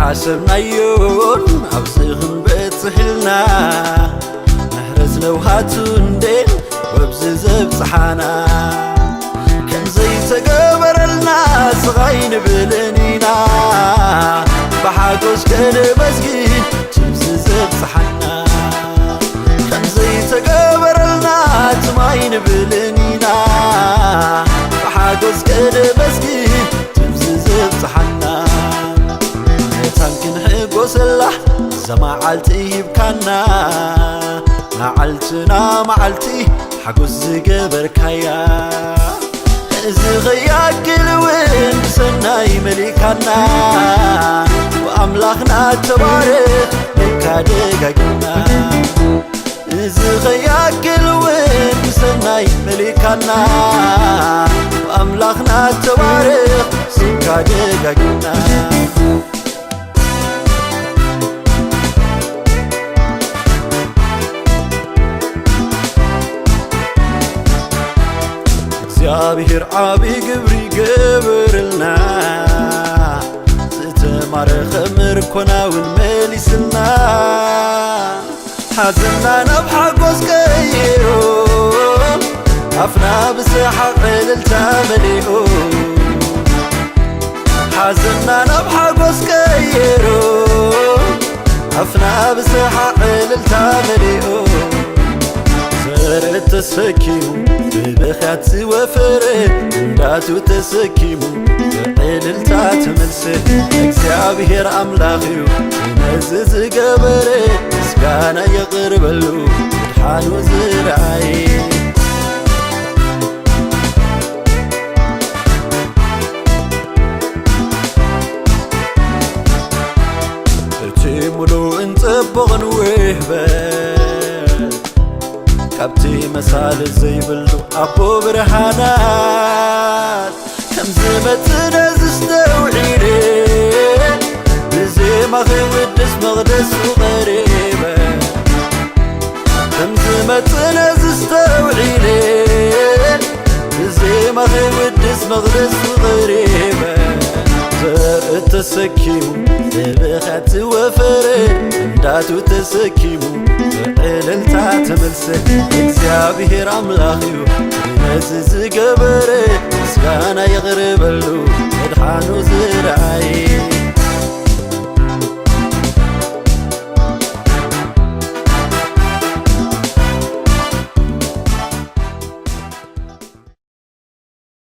حسبنايون أبصيخن بتحلنا نهرز لوهاتون دين وبززب صحانا كم زي تقبر الناس غين بلنينا بحاجوز كل مسجين تبززب صحانا كم زي تقبر الناس ماين بلنينا بحاجوز كل مسجين تبززب صحانا تانكن حقوس الله زمعالتي يبكانا معالتنا معالتي حقوس زقبر كايا زغياك الوين سناي ملكانا وأملاخنا تبارك لكادقاقنا زغياك الوين سناي ملكانا وأملاخنا تبارك لكادقاقنا እግዚአብሔር ዓብይ ግብሪ ገበረልና ዝተማረኸ ምርኮናውን መሊስና ሓዘንና ናብ ሓጎስ ቀይሮ ኣፍና ብስሓቅ ዕልልታ መሊኡ ሓዘንና ናብ ሓጎስ ቀይሮ ኣፍና ብስሓቅ ዕልልታ መሊኡ زرت تسكيمو ببخات وفره انداتو تسكيمو بعللتا تملسه እግዚአብሔር አምላኽዩ ነዝዝ ገበረ ምስጋና ይቅርበሉ ድሓኑ ዝረአይ እቲ ሙሉእ እንጽብቕን ውህበት كابتي مسال زيبلو أبو برهانات كم زمت نزستوعيني بزي ما ودس مغدس وغريبة كم زمت نزستوعيني بزي ما ودس مغدس وغريبة زرت تسكيمو ببخات وفره انداتو تسكيمو بعللتا تملسه እግዚአብሔር አምላኽዩ ነዝዝ ገበረ ምስጋና ይቅርበሉ